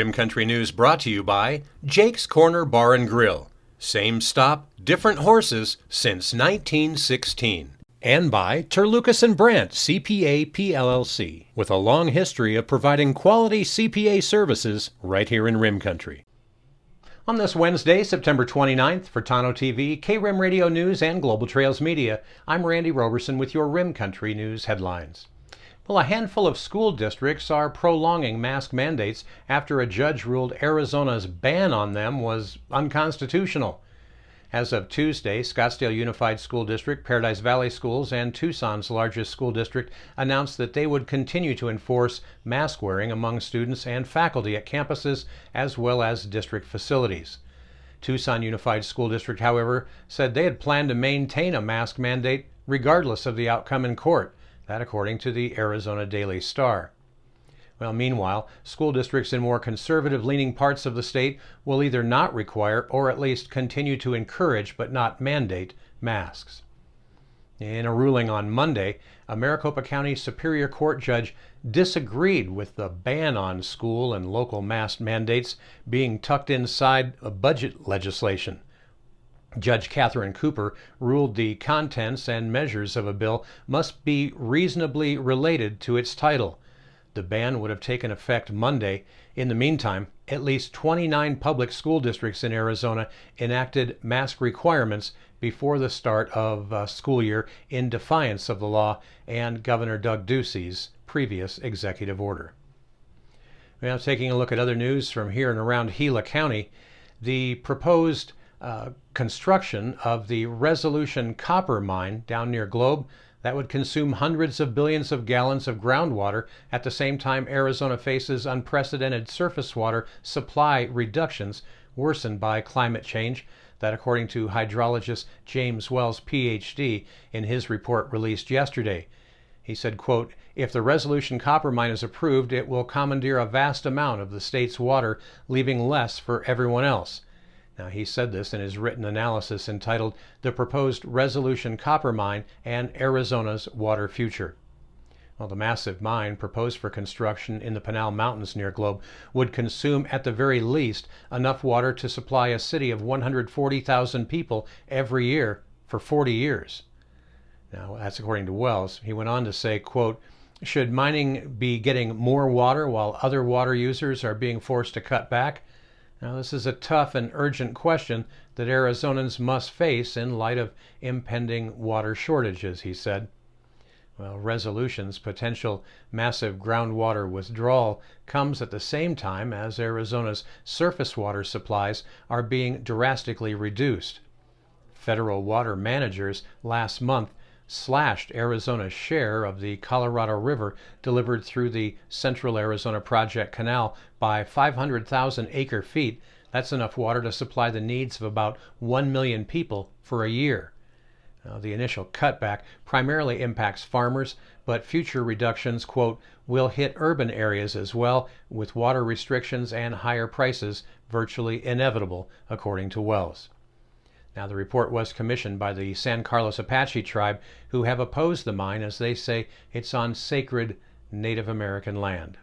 Rim Country News brought to you by Jake's Corner Bar and Grill. Same stop, different horses since 1916. And by Terlucas and Brandt, CPA PLLC, with a long history of providing quality CPA services right here in Rim Country. On this Wednesday, September 29th, for Tano TV, K-Rim Radio News, and Global Trails Media, I'm Randy Roberson with your Rim Country News headlines. Well, a handful of school districts are prolonging mask mandates after a judge ruled Arizona's ban on them was unconstitutional. As of Tuesday, Scottsdale Unified School District, Paradise Valley Schools, and Tucson's largest school district announced that they would continue to enforce mask wearing among students and faculty at campuses as well as district facilities. Tucson Unified School District, however, said they had planned to maintain a mask mandate regardless of the outcome in court. That according to the Arizona Daily Star. Well, meanwhile, school districts in more conservative-leaning parts of the state will either not require or at least continue to encourage but not mandate masks. In a ruling on Monday, a Maricopa County Superior Court judge disagreed with the ban on school and local mask mandates being tucked inside a budget legislation. Judge Catherine Cooper ruled the contents and measures of a bill must be reasonably related to its title. The ban would have taken effect Monday. In the meantime, at least 29 public school districts in Arizona enacted mask requirements before the start of school year in defiance of the law and Governor Doug Ducey's previous executive order. Now, taking a look at other news from here and around Gila County, the proposed construction of the Resolution copper mine down near Globe that would consume hundreds of billions of gallons of groundwater at the same time Arizona faces unprecedented surface water supply reductions worsened by climate change. That according to hydrologist James Wells, Ph.D., in his report released yesterday. He said, quote, "If the Resolution copper mine is approved, it will commandeer a vast amount of the state's water, leaving less for everyone else." Now, he said this in his written analysis entitled "The Proposed Resolution Copper Mine and Arizona's Water Future." Well, the massive mine proposed for construction in the Pinal Mountains near Globe would consume at the very least enough water to supply a city of 140,000 people every year for 40 years. Now, that's according to Wells. He went on to say, quote, "Should mining be getting more water while other water users are being forced to cut back? Now, this is a tough and urgent question that Arizonans must face in light of impending water shortages," he said. Well, Resolution's potential massive groundwater withdrawal comes at the same time as Arizona's surface water supplies are being drastically reduced. Federal water managers last month slashed Arizona's share of the Colorado River delivered through the Central Arizona Project Canal by 500,000 acre-feet. That's enough water to supply the needs of about 1 million people for a year. Now, the initial cutback primarily impacts farmers, but future reductions, quote, "will hit urban areas as well, with water restrictions and higher prices virtually inevitable," according to Wells. Now, the report was commissioned by the San Carlos Apache tribe, who have opposed the mine as they say it's on sacred Native American land.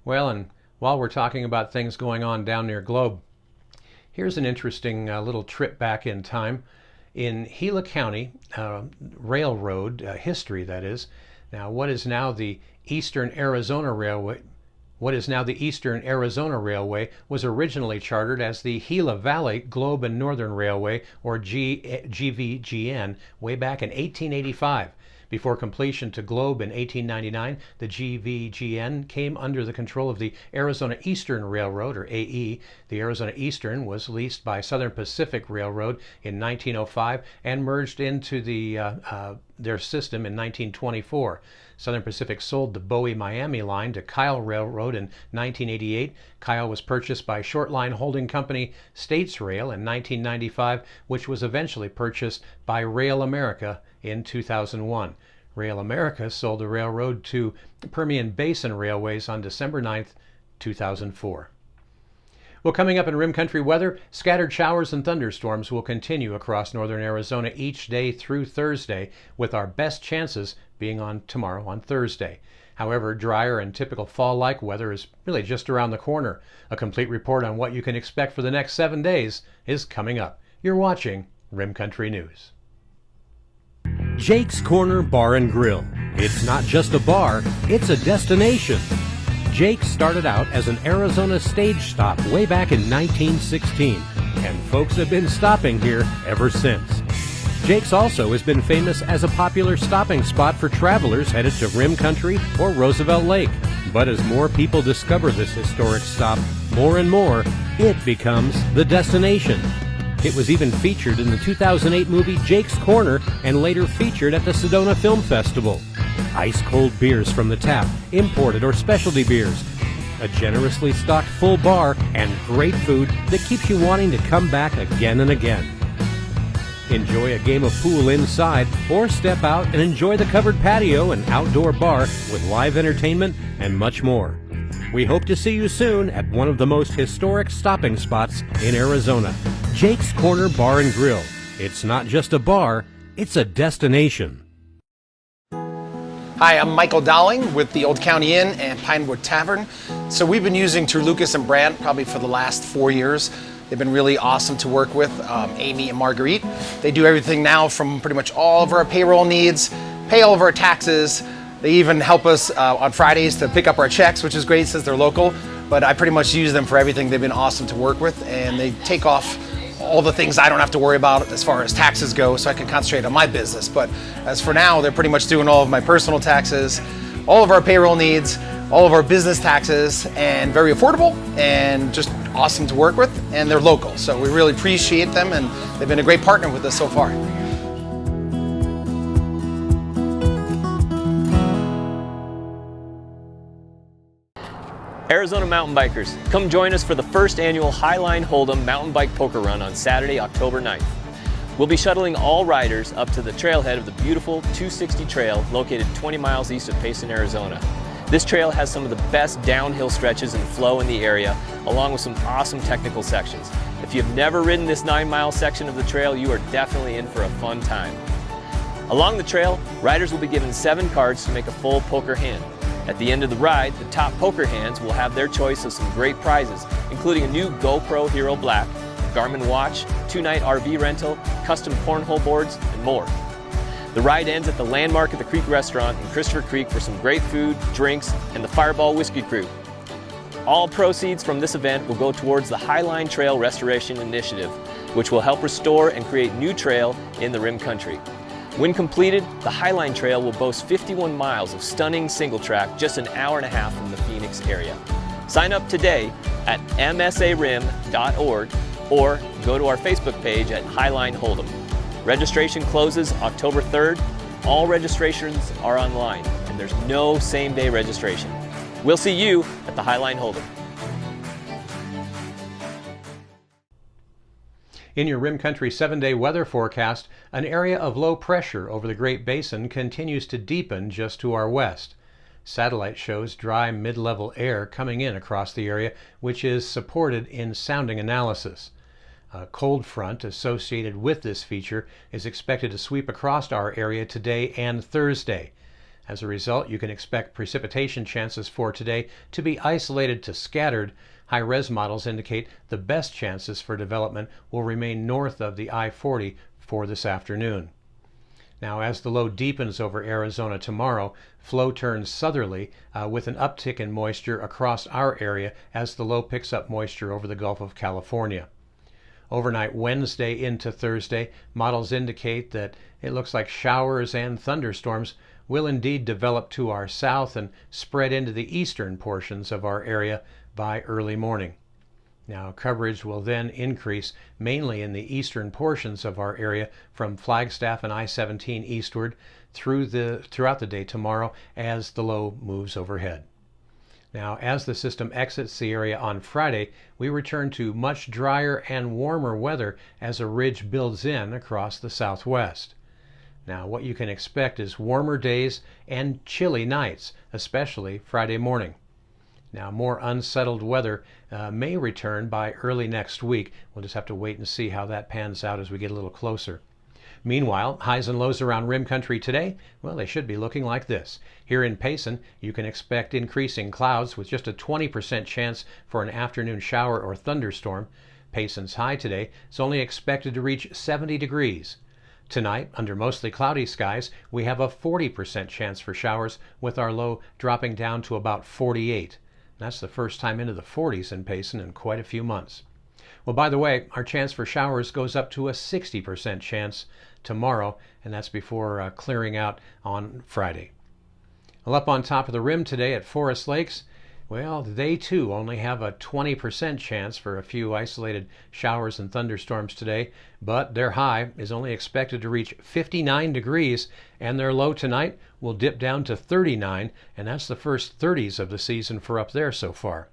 Well, and while we're talking about things going on down near Globe, here's an interesting little trip back in time. In Gila County, railroad history, that is. Now, what is now the Eastern Arizona Railway was originally chartered as the Gila Valley Globe and Northern Railway, or GVGN, way back in 1885. Before completion to Globe in 1899, the GVGN came under the control of the Arizona Eastern Railroad, or AE. The Arizona Eastern was leased by Southern Pacific Railroad in 1905 and merged into their system in 1924. Southern Pacific sold the Bowie-Miami line to Kyle Railroad in 1988. Kyle was purchased by short-line holding company States Rail in 1995, which was eventually purchased by Rail America in 2001. Rail America sold the railroad to Permian Basin Railways on December 9th, 2004. Well, coming up in Rim Country weather, scattered showers and thunderstorms will continue across northern Arizona each day through Thursday, with our best chances being on tomorrow on Thursday. However, drier and typical fall-like weather is really just around the corner. A complete report on what you can expect for the next 7 days is coming up. You're watching Rim Country News. Jake's Corner Bar and Grill. It's not just a bar, it's a destination. Jake's started out as an Arizona stage stop way back in 1916, and folks have been stopping here ever since. Jake's also has been famous as a popular stopping spot for travelers headed to Rim Country or Roosevelt Lake. But as more people discover this historic stop, more and more, it becomes the destination. It was even featured in the 2008 movie Jake's Corner and later featured at the Sedona Film Festival. Ice-cold beers from the tap, imported or specialty beers, a generously stocked full bar, and great food that keeps you wanting to come back again and again. Enjoy a game of pool inside or step out and enjoy the covered patio and outdoor bar with live entertainment and much more. We hope to see you soon at one of the most historic stopping spots in Arizona, Jake's Corner Bar and Grill. It's not just a bar, it's a destination. Hi, I'm Michael Dowling with the Old County Inn and Pinewood Tavern. So we've been using Lucas and Brandt probably for the last 4 years. They've been really awesome to work with, Amy and Marguerite. They do everything now from pretty much all of our payroll needs, pay all of our taxes. They even help us on Fridays to pick up our checks, which is great since they're local. But I pretty much use them for everything. They've been awesome to work with, and they take off all the things I don't have to worry about as far as taxes go, so I can concentrate on my business. But as for now, they're pretty much doing all of my personal taxes, all of our payroll needs, all of our business taxes, and very affordable and just awesome to work with, and they're local. So we really appreciate them, and they've been a great partner with us so far. Arizona mountain bikers, come join us for the first annual Highline Hold'em mountain bike poker run on Saturday, October 9th. We'll be shuttling all riders up to the trailhead of the beautiful 260 trail located 20 miles east of Payson, Arizona. This trail has some of the best downhill stretches and flow in the area, along with some awesome technical sections. If you've never ridden this 9-mile section of the trail, you are definitely in for a fun time. Along the trail, riders will be given 7 cards to make a full poker hand. At the end of the ride, the top poker hands will have their choice of some great prizes, including a new GoPro Hero Black, Garmin watch, 2-night RV rental, custom cornhole boards, and more. The ride ends at the Landmark at the Creek Restaurant in Christopher Creek for some great food, drinks, and the Fireball Whiskey Crew. All proceeds from this event will go towards the Highline Trail Restoration Initiative, which will help restore and create new trail in the Rim Country. When completed, the Highline Trail will boast 51 miles of stunning single track just an hour and a half from the Phoenix area. Sign up today at msarim.org or go to our Facebook page at Highline Hold'em. Registration closes October 3rd. All registrations are online, and there's no same-day registration. We'll see you at the Highline Hold'em. In your Rim Country 7-day weather forecast, an area of low pressure over the Great Basin continues to deepen just to our west. Satellite shows dry mid-level air coming in across the area, which is supported in sounding analysis. A cold front associated with this feature is expected to sweep across our area today and Thursday. As a result, you can expect precipitation chances for today to be isolated to scattered. High-res models indicate the best chances for development will remain north of the I-40 for this afternoon. Now, as the low deepens over Arizona tomorrow, flow turns southerly with an uptick in moisture across our area as the low picks up moisture over the Gulf of California. Overnight Wednesday into Thursday, models indicate that it looks like showers and thunderstorms will indeed develop to our south and spread into the eastern portions of our area by early morning. Now, coverage will then increase mainly in the eastern portions of our area from Flagstaff and I-17 eastward throughout the day tomorrow as the low moves overhead. Now, as the system exits the area on Friday, we return to much drier and warmer weather as a ridge builds in across the southwest. Now, what you can expect is warmer days and chilly nights, especially Friday morning. Now, more unsettled weather may return by early next week. We'll just have to wait and see how that pans out as we get a little closer. Meanwhile, highs and lows around rim country today, well, they should be looking like this. Here in Payson, you can expect increasing clouds with just a 20% chance for an afternoon shower or thunderstorm. Payson's high today is only expected to reach 70 degrees. Tonight, under mostly cloudy skies, we have a 40% chance for showers, with our low dropping down to about 48. That's the first time into the 40s in Payson in quite a few months. Well, by the way, our chance for showers goes up to a 60% chance tomorrow, and that's before clearing out on Friday. Well, up on top of the rim today at Forest Lakes, well, they too only have a 20% chance for a few isolated showers and thunderstorms today, but their high is only expected to reach 59 degrees, and their low tonight will dip down to 39, and that's the first 30s of the season for up there so far.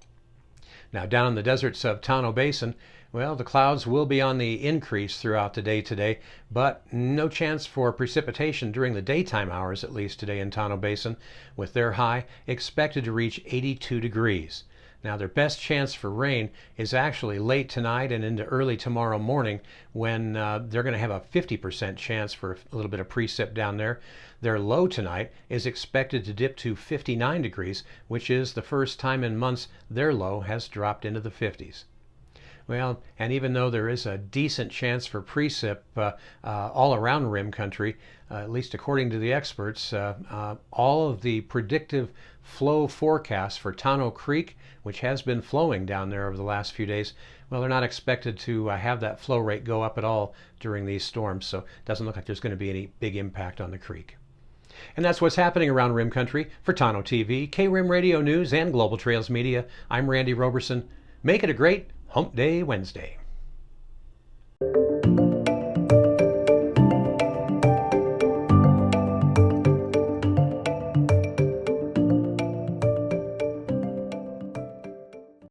Now, down in the deserts of Tonto Basin, well, the clouds will be on the increase throughout the day today, but no chance for precipitation during the daytime hours, at least today in Tonto Basin, with their high expected to reach 82 degrees. Now, their best chance for rain is actually late tonight and into early tomorrow morning, when they're going to have a 50% chance for a little bit of precip down there. Their low tonight is expected to dip to 59 degrees, which is the first time in months their low has dropped into the 50s. Well, and even though there is a decent chance for precip all around rim country, at least according to the experts, all of the predictive flow forecasts for Tonto Creek, which has been flowing down there over the last few days, well, they're not expected to have that flow rate go up at all during these storms, so it doesn't look like there's going to be any big impact on the creek. And that's what's happening around rim country. For Tonto TV, K-Rim Radio News, and Global Trails Media, I'm Randy Roberson. Make it a great Hump Day Wednesday.